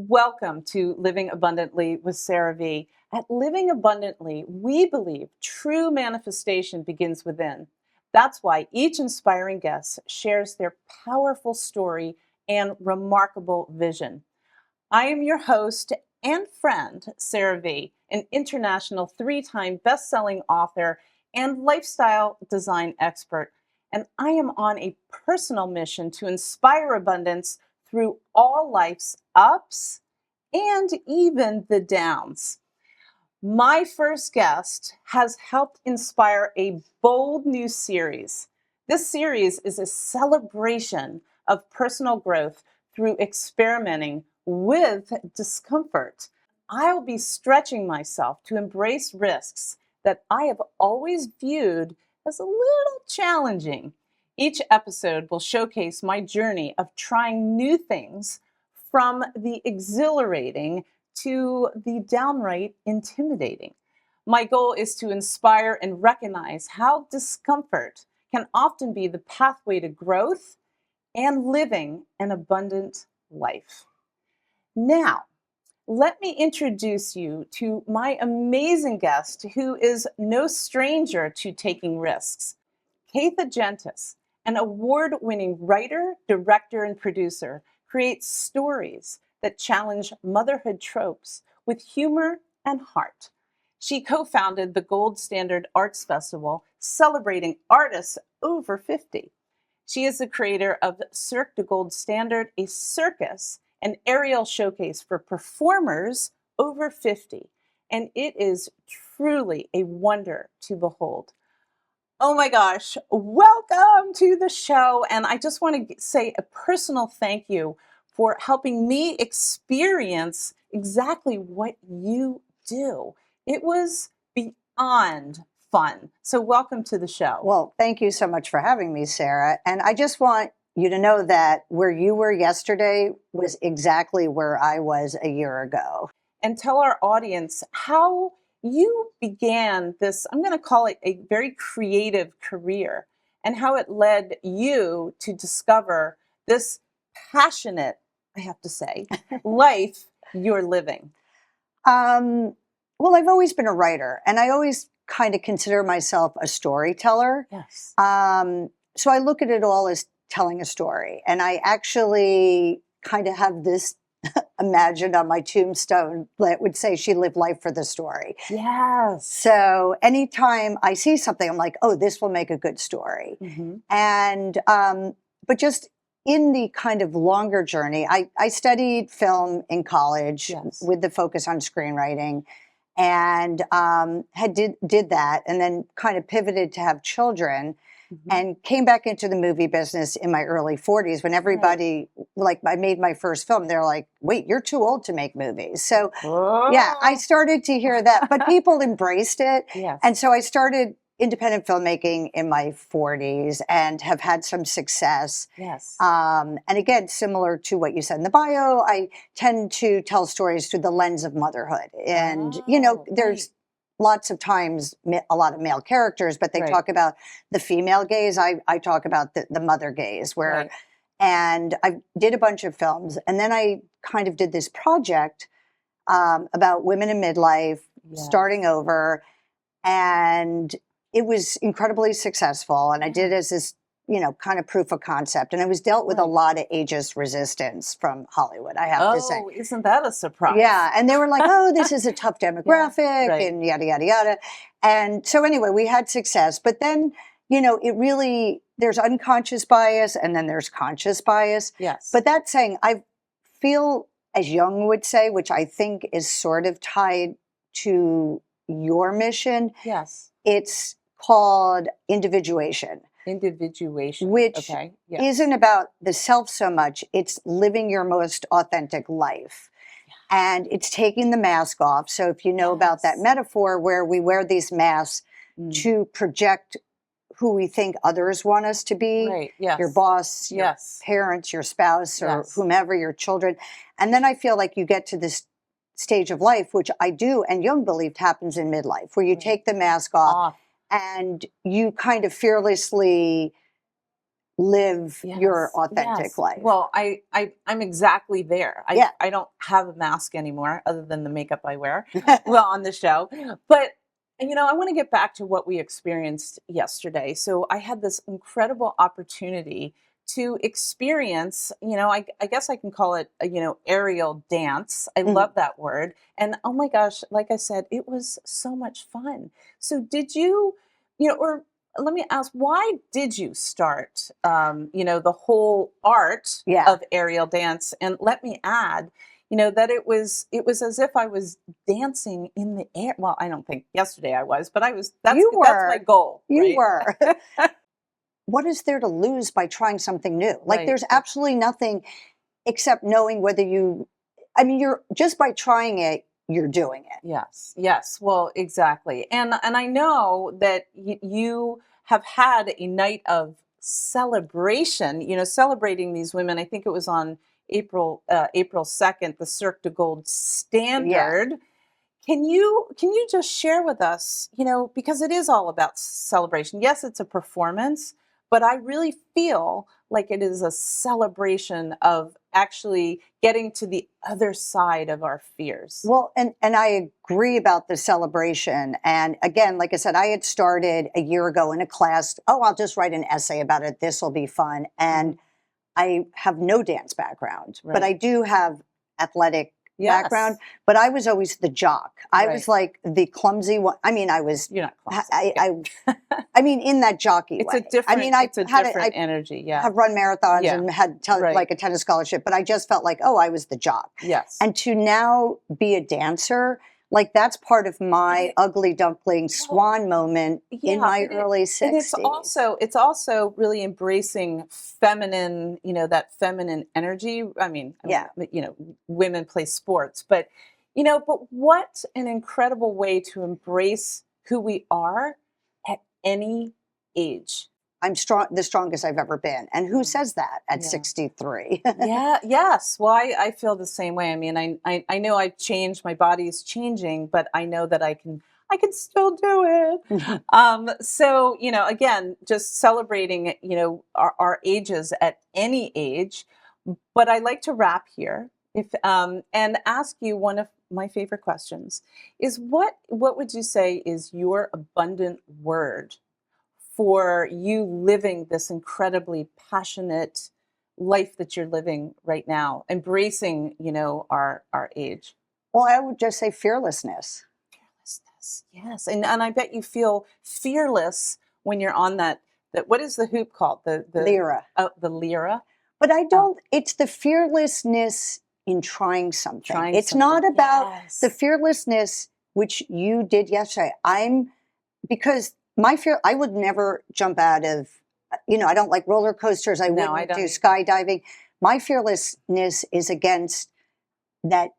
Welcome to Living Abundantly with Sarah Vie. At Living Abundantly, we believe true manifestation begins within. That's why each inspiring guest shares their powerful story and remarkable vision. I am your host and friend, Sarah Vie, an international 3-time best-selling author and lifestyle design expert. And I am on a personal mission to inspire abundance through all life's ups and even the downs. My first guest has helped inspire a bold new series. This series is a celebration of personal growth through experimenting with discomfort. I'll be stretching myself to embrace risks that I have always viewed as a little challenging. Each episode will showcase my journey of trying new things, from the exhilarating to the downright intimidating. My goal is to inspire and recognize how discomfort can often be the pathway to growth and living an abundant life. Now, let me introduce you to my amazing guest, who is no stranger to taking risks. Caytha Jentis, an award-winning writer, director, and producer, creates stories that challenge motherhood tropes with humor and heart. She co-founded the Gold Standard Arts Festival, celebrating artists over 50. She is the creator of Cirque du Gold Standard, a circus and aerial showcase for performers over 50. And it is truly a wonder to behold. Oh my gosh, welcome to the show. And I just want to say a personal thank you for helping me experience exactly what you do. It was beyond fun. So welcome to the show. Well, thank you so much for having me, Sarah. And I just want you to know that where you were yesterday was exactly where I was a year ago. And tell our audience how you began this, I'm going to call it a very creative career, and how it led you to discover this passionate, I have to say, life you're living. Well, I've always been a writer, and I always kind of consider myself a storyteller. Yes. So I look at it all as telling a story. And I actually kind of have this imagined on my tombstone that would say she lived life for the story. Yes. So anytime I see something, I'm like, oh, this will make a good story. Mm-hmm. And, but just in the kind of longer journey, I studied film in college. Yes. With the focus on screenwriting, and did that, and then kind of pivoted to have children. Mm-hmm. And came back into the movie business in my early 40s when everybody, like, I made my first film. They're like, wait, you're too old to make movies. So, yeah, I started to hear that. But people embraced it. Yes. And so I started independent filmmaking in my 40s and have had some success. Yes. And again, similar to what you said in the bio, I tend to tell stories through the lens of motherhood. And, there's lots of times a lot of male characters, but they talk about the female gaze. I talk about the mother gaze, where, and I did a bunch of films, and then I kind of did this project about women in midlife, starting over, and it was incredibly successful. And I did it as this, kind of proof of concept. And I was dealt with a lot of ageist resistance from Hollywood, I have to say. Oh, isn't that a surprise? Yeah. And they were like, oh, this is a tough demographic and yada, yada, yada. And so anyway, we had success. But then, it really, there's unconscious bias and then there's conscious bias. Yes. But that saying, I feel, as Jung would say, which I think is sort of tied to your mission. Yes. It's called individuation. Individuation. Which isn't about the self so much. It's living your most authentic life. And it's taking the mask off. So if you know about that metaphor where we wear these masks to project who we think others want us to be, your boss, your parents, your spouse, or whomever, your children. And then I feel like you get to this stage of life, which I do, and Jung believed happens in midlife, where you take the mask off. And you kind of fearlessly live your authentic life. Well, I'm exactly there. I don't have a mask anymore other than the makeup I wear well on the show. But I want to get back to what we experienced yesterday. So I had this incredible opportunity to experience, I guess I can call it, aerial dance. I love that word. And oh my gosh, like I said, it was so much fun. So did you, or let me ask, why did you start, the whole art of aerial dance? And let me add, that it was as if I was dancing in the air. Well, I don't think yesterday I was, but I was. That's my goal. You were. What is there to lose by trying something new? Like there's absolutely nothing except knowing whether you're just by trying it, you're doing it. Yes. Well, exactly. And I know that you have had a night of celebration, celebrating these women. I think it was on April 2nd, the Cirque du Gold Standard. Yeah. Can you just share with us, because it is all about celebration. Yes, it's a performance, but I really feel like it is a celebration of actually getting to the other side of our fears. Well, and I agree about the celebration. And again, like I said, I had started a year ago in a class. Oh, I'll just write an essay about it. This will be fun. And I have no dance background, but I do have athletic background. But I was always the jock. I was like the clumsy one. I mean, You're not clumsy. I mean, in that jockey it's way. A different, it's a different energy. Yeah. Have run marathons and had like a tennis scholarship, but I just felt like, I was the jock. Yes. And to now be a dancer, like that's part of my ugly duckling swan moment in my early 60s. And it's also really embracing feminine, that feminine energy. I mean, women play sports, but what an incredible way to embrace who we are at any age. I'm the strongest I've ever been. And who says that at 63? Yes. Well, I feel the same way. I mean, I know I've changed, my body is changing, but I know that I can still do it. So, again, just celebrating, our ages at any age. But I like to wrap here and ask you one of my favorite questions is what would you say is your abundant word for you living this incredibly passionate life that you're living right now, embracing, our age? Well, I would just say fearlessness. Fearlessness, yes. And I bet you feel fearless when you're on that what is the hoop called? The lyra. Oh, the lyra. But I don't, it's the fearlessness in trying something. It's not about the fearlessness, which you did yesterday. Because my fear, I would never jump out of, I don't like roller coasters. I wouldn't do skydiving. My fearlessness is against that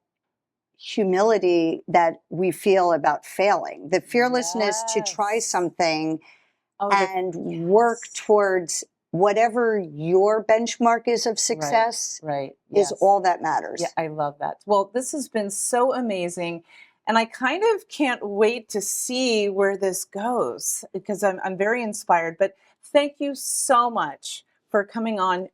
humility that we feel about failing. The fearlessness to try something and work towards whatever your benchmark is of success is all that matters. Yeah, I love that. Well, this has been so amazing. And I kind of can't wait to see where this goes because I'm very inspired. But thank you so much for coming on,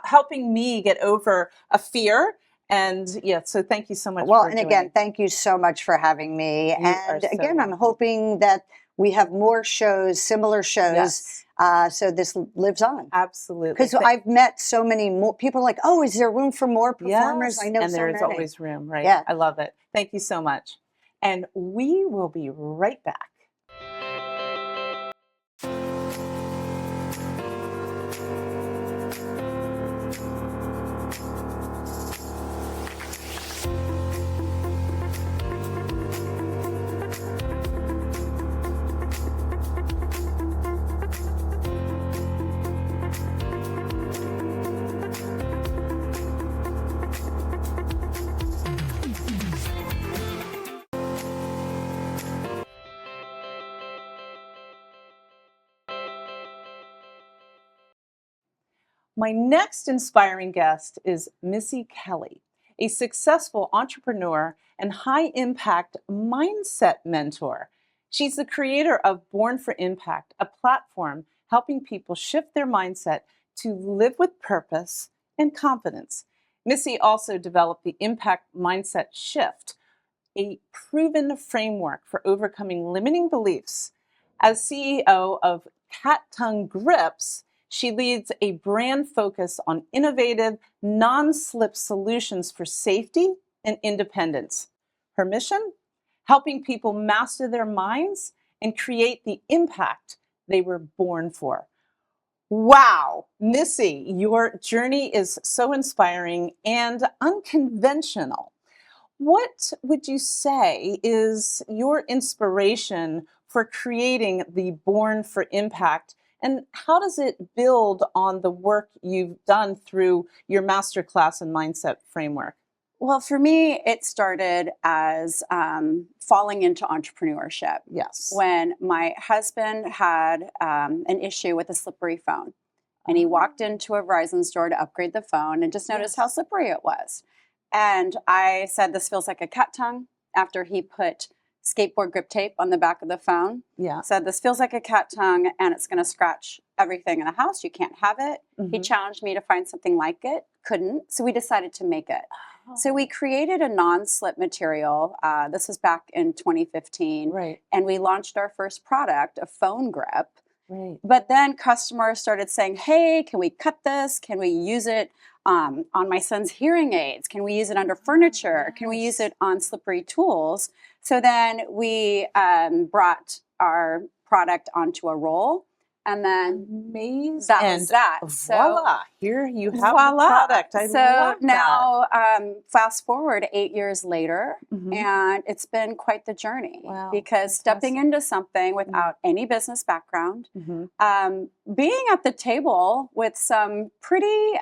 helping me get over a fear. And so thank you so much. Well, and again, thank you so much for having me. And again, I'm hoping that we have more shows, similar shows. So this lives on. Absolutely. Because I've met so many more people like, oh, is there room for more performers? Yes. I know and so there is many. always room, right? Yeah. I love it. Thank you so much. And we will be right back. My next inspiring guest is Missy Kelly, a successful entrepreneur and high-impact mindset mentor. She's the creator of Born for Impact, a platform helping people shift their mindset to live with purpose and confidence. Missy also developed the Impact Mindset Shift, a proven framework for overcoming limiting beliefs. As CEO of Cat Tongue Grips, she leads a brand focus on innovative, non-slip solutions for safety and independence. Her mission? Helping people master their minds and create the impact they were born for. Wow, Missy, your journey is so inspiring and unconventional. What would you say is your inspiration for creating the Born for Impact? And how does it build on the work you've done through your masterclass and mindset framework? Well, for me, it started as falling into entrepreneurship. Yes. When my husband had an issue with a slippery phone, and he walked into a Verizon store to upgrade the phone and just noticed how slippery it was. And I said, this feels like a cat tongue, after he put skateboard grip tape on the back of the phone. Yeah. Said, this feels like a cat tongue and it's going to scratch everything in the house. You can't have it. He challenged me to find something like it. Couldn't. So we decided to make it. So we created a non-slip material. This was back in 2015. Right. And we launched our first product, a phone grip. Right. But then customers started saying, hey, can we cut this? Can we use it on my son's hearing aids? Can we use it under furniture? Yes. Can we use it on slippery tools? So then we brought our product onto a roll. And then amazing. That was that. Voila, here you have voila. The product. I so love now, fast forward 8 years later, Mhm. and it's been quite the journey. Wow, because stepping into something without any business background, Mhm. Being at the table with some pretty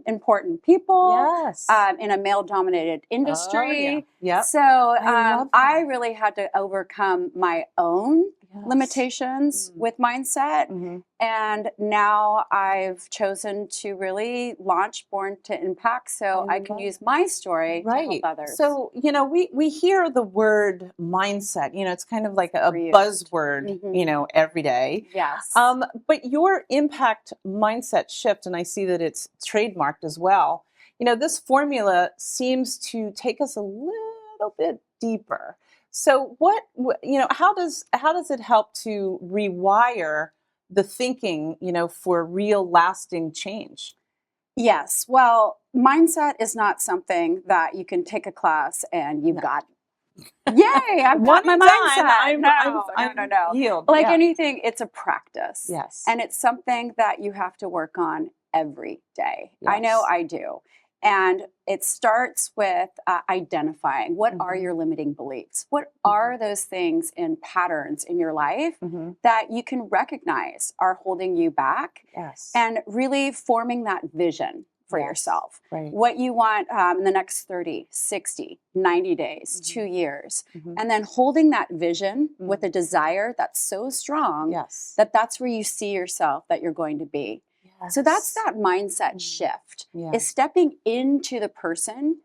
important people Yes. in a male-dominated industry. Oh, yeah. Yep. So love I that. really had to overcome my own Yes. limitations with mindset. Mhm. And now I've chosen to really launch Born to Impact so I can love use my story to help others. So, we hear the word mindset, it's kind of like a Overused. buzzword, Mhm. Every day. Yes. But your impact mindset shift, and I see that it's trademarked as well, this formula seems to take us a little bit deeper. So how does it help to rewire the thinking, for real lasting change? Yes. Well, mindset is not something that you can take a class and you've got. Yay! I've got my mindset. No. Healed. Like Yeah. anything, it's a practice. Yes. And it's something that you have to work on every day. I know Yes. I do. And it starts with identifying what are your limiting beliefs? What are those things and patterns in your life that you can recognize are holding you back? Yes. And really forming that vision for yourself. Right. What you want in the next 30, 60, 90 days, 2 years. And then holding that vision with a desire that's so strong that that's where you see yourself that you're going to be. So that's that mindset shift, is stepping into the person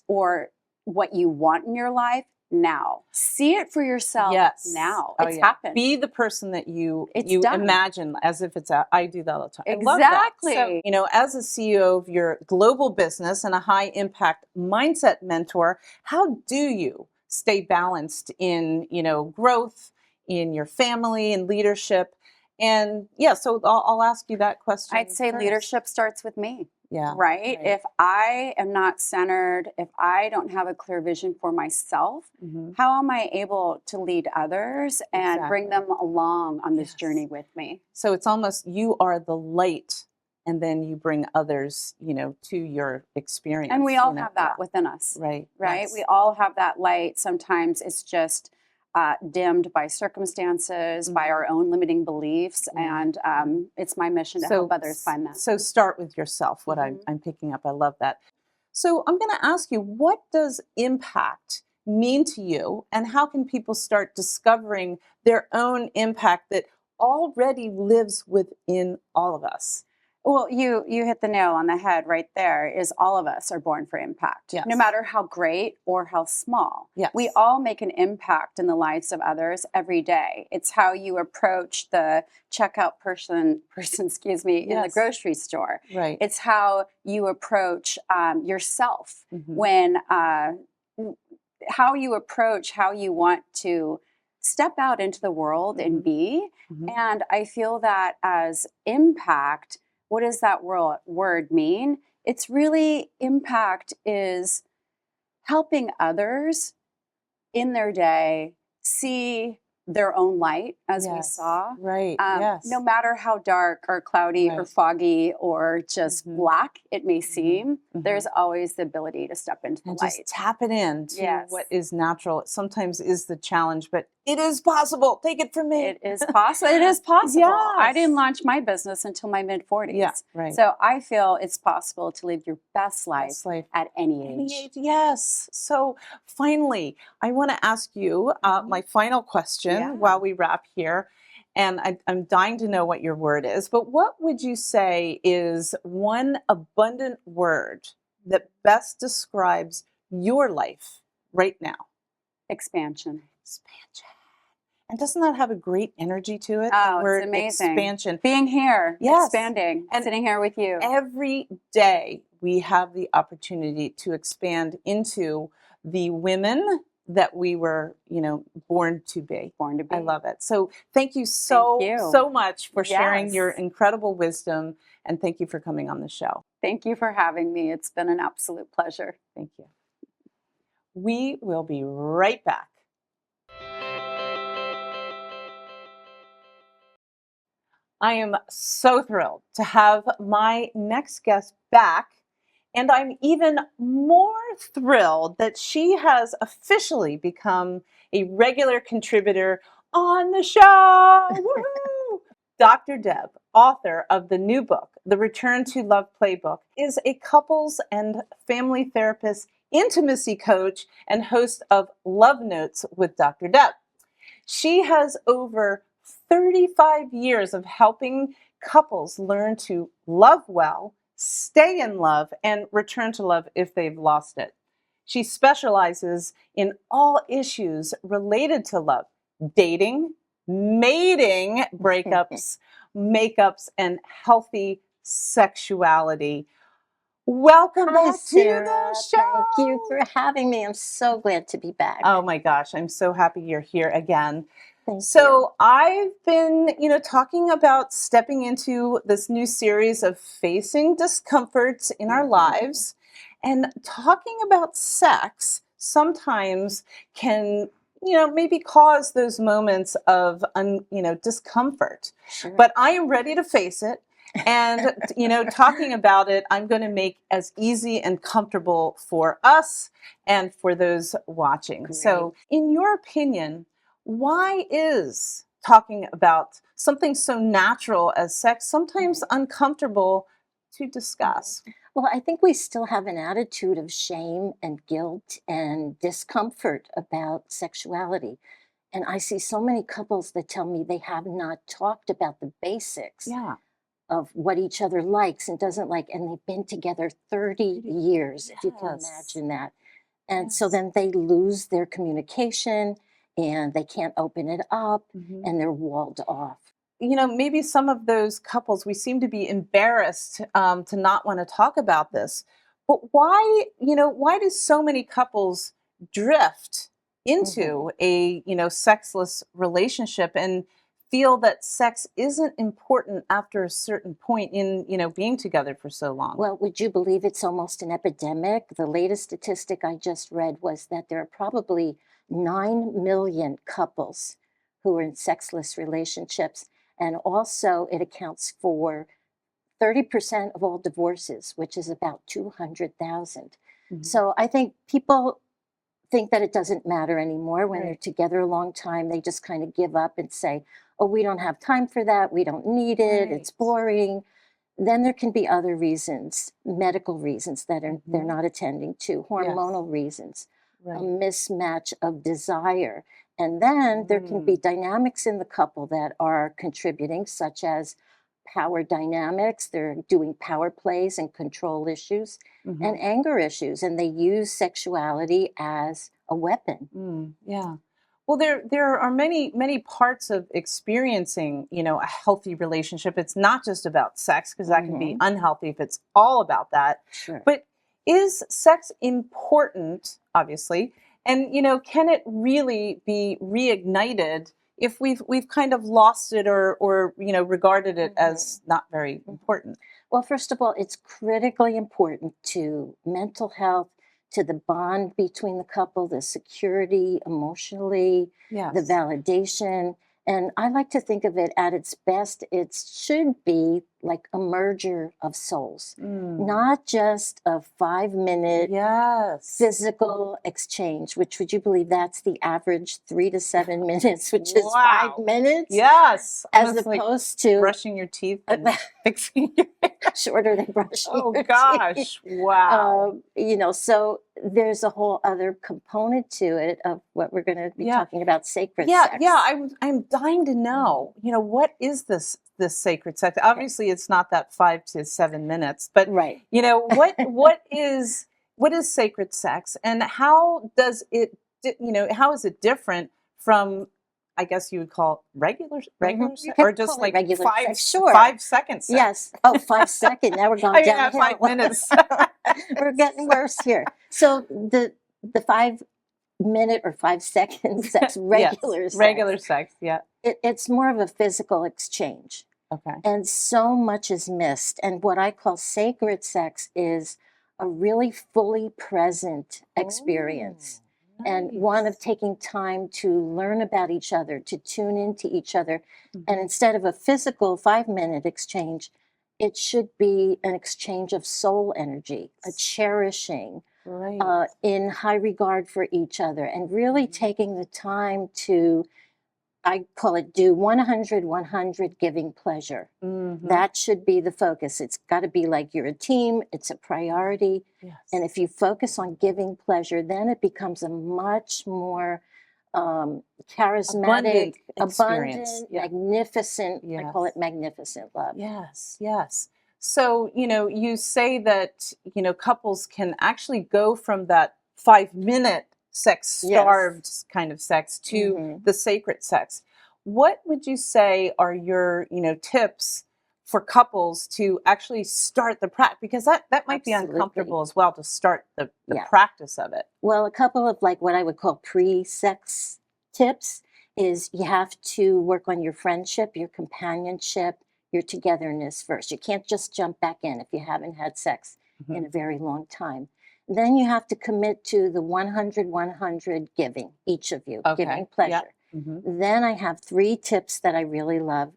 or what you want in your life now. See it for yourself now. It's happened. Be the person that you done. imagine as if it's I do that all the time. Exactly. I love that. So, as a CEO of your global business and a high impact mindset mentor, how do you stay balanced in, growth, in your family and leadership? And so I'll ask you that question. I'd say first. leadership starts with me. Yeah. Right? If I am not centered, if I don't have a clear vision for myself, how am I able to lead others and bring them along on this journey with me? So it's almost you are the light, and then you bring others, to your experience. And we all have that within us. Right. Right? Yes. We all have that light. Sometimes it's just dimmed by circumstances, by our own limiting beliefs. And it's my mission to help others find that. So start with yourself, what I'm picking up. I love that. So I'm going to ask you, what does impact mean to you? And how can people start discovering their own impact that already lives within all of us? Well, you hit the nail on the head right there. Is all of us are born for impact, Yes. no matter how great or how small. Yes. We all make an impact in the lives of others every day. It's how you approach the checkout person, excuse me, in the Yes. grocery store. Right. It's how you approach yourself Mm-hmm. when how you approach how you want to step out into the world and be. Mm-hmm. And I feel that as impact, what does that word mean? It's really impact is helping others in their day see their own light, as we Yes. saw. Right. Yes. No matter how dark or cloudy or Right. foggy or just black it may seem, Mhm. there's always the ability to step into the And light. just tap it in to Yes. what is natural. It sometimes is the challenge, but it is possible. Take it from me. It is possible. It is possible. I didn't Yes. launch my business until my mid-40s. Yeah, right. So I feel it's possible to live your best life, Best life. at any age. Any age, yes. So finally, I want to ask you my final question Yeah. while we wrap here. And I'm dying to know what your word is, but what would you say is one abundant word that best describes your life right now? Expansion. Expansion. And doesn't that have a great energy to it? Oh, The word it's amazing. expansion. Being here, Yes. expanding, And sitting here with you. Every day we have the opportunity to expand into the women that we were, born to be. Born to be. I love it. So thank you so much for sharing Yes. your incredible wisdom, and thank you for coming on the show. Thank you for having me. It's been an absolute pleasure. Thank you. We will be right back. I am so thrilled to have my next guest back, and I'm even more thrilled that she has officially become a regular contributor on the show. Woohoo! Dr. Deb, author of the new book, The Return to Love Playbook, is a couples and family therapist, intimacy coach, and host of Love Notes with Dr. Deb. She has over 35 years of helping couples learn to love well, stay in love, and return to love if they've lost it. She specializes in all issues related to love: dating, mating, breakups, makeups, and healthy sexuality. Welcome Hi, back Sarah. to the show. Thank you for having me. I'm so glad to be back. Oh my gosh, I'm so happy you're here again. Thank So I've been, talking about stepping into this new series of facing discomforts in our lives, and talking about sex sometimes can, maybe cause those moments of, discomfort. Sure. But I am ready to face it. And, talking about it, I'm going to make as easy and comfortable for us and for those watching. Great. So in your opinion, why is talking about something so natural as sex sometimes uncomfortable to discuss? Well, I think we still have an attitude of shame and guilt and discomfort about sexuality. And I see so many couples that tell me they have not talked about the basics Yeah. of what each other likes and doesn't like. And they've been together 30 years, if you can Yes. imagine that. And so Yes. then they lose their communication and they can't open it up and they're walled off. Maybe some of those couples, we seem to be embarrassed to not want to talk about this. But why do so many couples drift into a, sexless relationship and feel that sex isn't important after a certain point in, being together for so long? Well, would you believe it's almost an epidemic? The latest statistic I just read was that there are probably 9 million couples who are in sexless relationships. And also it accounts for 30% of all divorces, which is about 200,000. So I think people think that it doesn't matter anymore when they're together a long time. They just kind of give up and say, oh, we don't have time for that. We don't need it. It's boring. Then there can be other reasons, medical reasons that they're not attending to, hormonal reasons, a mismatch of desire. And then there can be dynamics in the couple that are contributing, such as power dynamics. They're doing power plays and control issues and anger issues, and they use sexuality as a weapon. Yeah. Well, there are many parts of experiencing, a healthy relationship. It's not just about sex, because that can be unhealthy if it's all about that. Sure. But is sex important, obviously? And, can it really be reignited if we've kind of lost it or regarded it as not very important? Well, first of all, it's critically important to mental health, to the bond between the couple, the security emotionally, the validation. And I like to think of it at its best, it should be like a merger of souls, not just a 5-minute physical exchange, which would you believe that's the average 3 to 7 minutes, which is 5 minutes? Yes. As opposed to brushing your teeth and fixing your hair. Shorter than brushing your teeth. Gosh. Wow. So there's a whole other component to it of what we're going to be talking about, sacred sex. I'm dying to know, what is this sacred sex? Obviously, it's not that 5 to 7 minutes, but what is sacred sex, and how does it, how is it different from, I guess you would call regular sex, or just like regular 5 sex, sure. 5 seconds? Sex. Yes. Oh, 5 seconds. Now we're going downhill. 5 minutes. We're getting worse here. So the 5-minute or 5 second sex, regular sex, it's more of a physical exchange. Okay. And so much is missed. And what I call sacred sex is a really fully present experience. And one of taking time to learn about each other, to tune into each other. And instead of a physical 5-minute exchange, it should be an exchange of soul energy, a cherishing, in high regard for each other, and really taking the time to, I call it, do 100-100 giving pleasure. That should be the focus. It's got to be like you're a team. It's a priority. And if you focus on giving pleasure, then it becomes a much more charismatic, abundant, magnificent. I call it magnificent love. Yes. So, you say that, couples can actually go from that 5-minute sex-starved kind of sex to the sacred sex. What would you say are your, tips for couples to actually start the practice? Because that might be uncomfortable as well, to start the practice of it. Well, a couple of like what I would call pre-sex tips is you have to work on your friendship, your companionship, your togetherness first. You can't just jump back in if you haven't had sex in a very long time. Then you have to commit to the 100-100 giving, each of you, giving pleasure. Then I have 3 tips that I really love.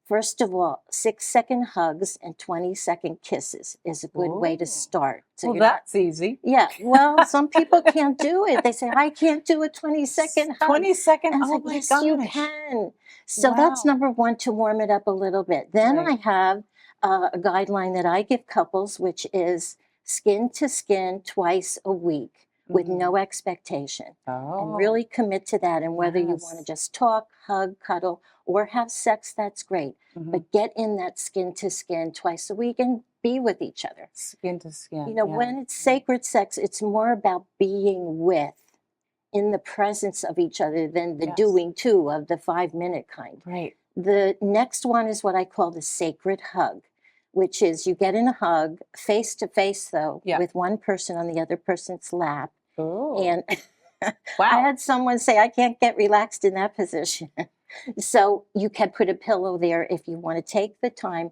First of all, 6-second hugs and 20-second kisses is a good way to start. So that's easy. Yeah. Well, some people can't do it. They say, I can't do a 20-second hug. 20-second? And I was like, yes, you can. So that's number 1, to warm it up a little bit. Then I have a guideline that I give couples, which is skin to skin twice a week with no expectation. And really commit to that. And whether you want to just talk, hug, cuddle, or have sex, that's great. But get in that skin to skin twice a week and be with each other. Skin to skin. When it's sacred sex, it's more about being with, in the presence of each other, than the doing too of the 5-minute kind. Right. The next one is what I call the sacred hug, which is you get in a hug face to face, though, with one person on the other person's lap. And I had someone say, I can't get relaxed in that position. So you can put a pillow there if you want to take the time.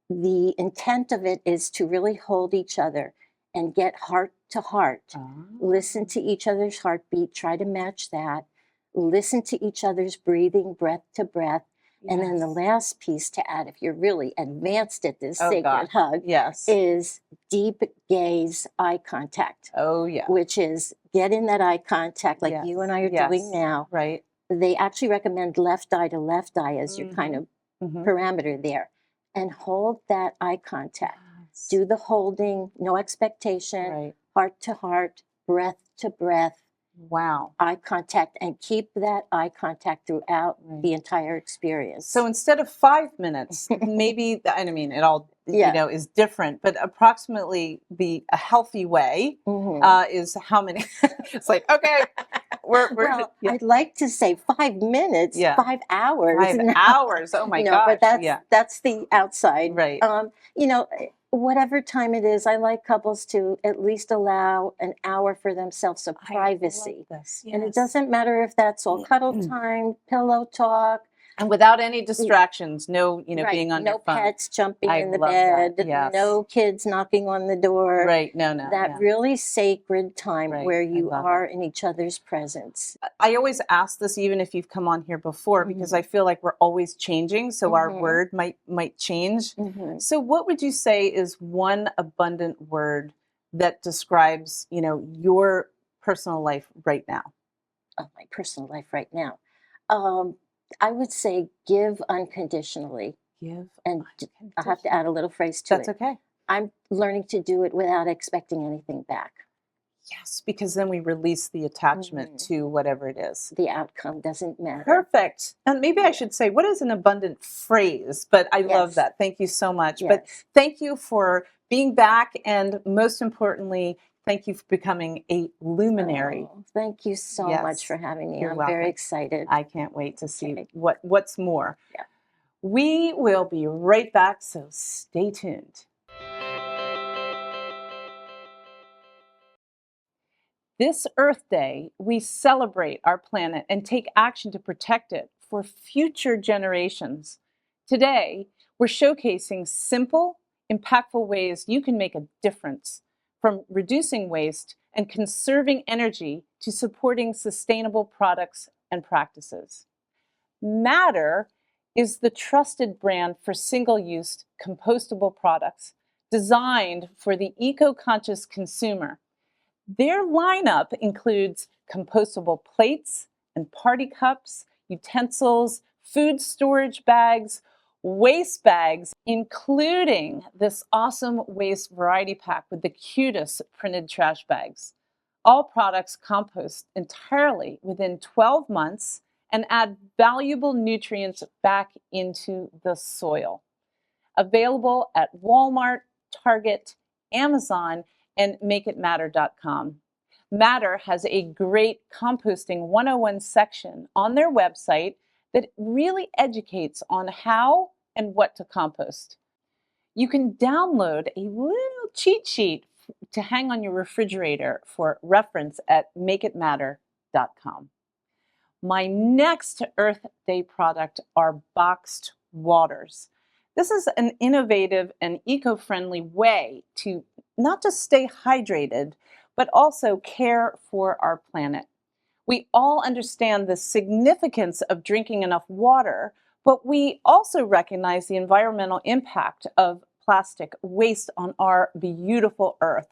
The intent of it is to really hold each other and get heart to heart. Listen to each other's heartbeat. Try to match that. Listen to each other's breathing, breath to breath. And then the last piece to add, if you're really advanced at this sacred hug, is deep gaze eye contact. Which is get in that eye contact like you and I are doing now. Right. They actually recommend left eye to left eye as your kind of parameter there. And hold that eye contact. Do the holding, no expectation, heart to heart, breath to breath. Wow. eye contact and keep that eye contact throughout Right. the entire experience. So instead of 5 minutes, maybe, I mean, it all, Yeah. is different, but approximately a healthy way is how many? It's like, okay, we're Well, yeah. I'd like to say 5 minutes, Yeah. 5 hours. 5 No. hours. Oh my gosh. But that's Yeah. that's the outside. Right. Whatever time it is, I like couples to at least allow an hour for themselves of privacy. I love this. And it Yes. doesn't matter if that's all cuddle time, pillow talk. And without any distractions, no, Right. being on No your phone. pets jumping I in the love that. bed, Yes. no kids knocking on the door. Right. No. That Yeah. really sacred time Right. where I you love are it. in each other's presence. I always ask this, even if you've come on here before, because I feel like we're always changing. So our word might change. So what would you say is one abundant word that describes, your personal life right now? Of my personal life right now. I would say give unconditionally. Give. And I have to add a little phrase to That's it. okay. I'm learning to do it without expecting anything back. Yes, because then we release the attachment to whatever it is. The outcome doesn't matter. Perfect. And maybe I should say, what is an abundant phrase? But I love that. Thank you so much. Yes. But thank you for being back. And most importantly, thank you for becoming a luminary. Oh, thank you so much for having me. You're I'm welcome. very excited. I can't wait to see what's more. Yeah. We will be right back, so stay tuned. This Earth Day, we celebrate our planet and take action to protect it for future generations. Today, we're showcasing simple, impactful ways you can make a difference, from reducing waste and conserving energy to supporting sustainable products and practices. Matter is the trusted brand for single-use compostable products designed for the eco-conscious consumer. Their lineup includes compostable plates and party cups, utensils, food storage bags, waste bags, including this awesome waste variety pack with the cutest printed trash bags. All products compost entirely within 12 months and add valuable nutrients back into the soil. Available at Walmart, Target, Amazon, and makeitmatter.com. Matter has a great composting 101 section on their website that really educates on how and what to compost. You can download a little cheat sheet to hang on your refrigerator for reference at makeitmatter.com. My next Earth Day product are boxed waters. This is an innovative and eco-friendly way to not just stay hydrated, but also care for our planet. We all understand the significance of drinking enough water, but we also recognize the environmental impact of plastic waste on our beautiful Earth.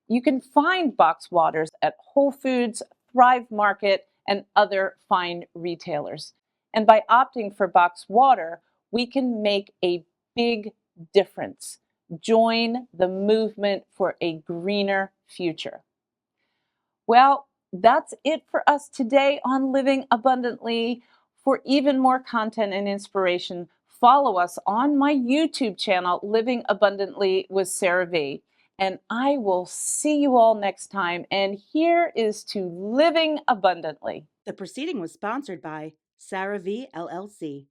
You can find boxed waters at Whole Foods, Thrive Market, and other fine retailers. And by opting for boxed water, we can make a big difference. Join the movement for a greener future. Well, that's it for us today on Living Abundantly. For even more content and inspiration, follow us on my YouTube channel, Living Abundantly with Sarah Vie. And I will see you all next time. And here is to living abundantly. The proceeding was sponsored by Sarah Vie, LLC.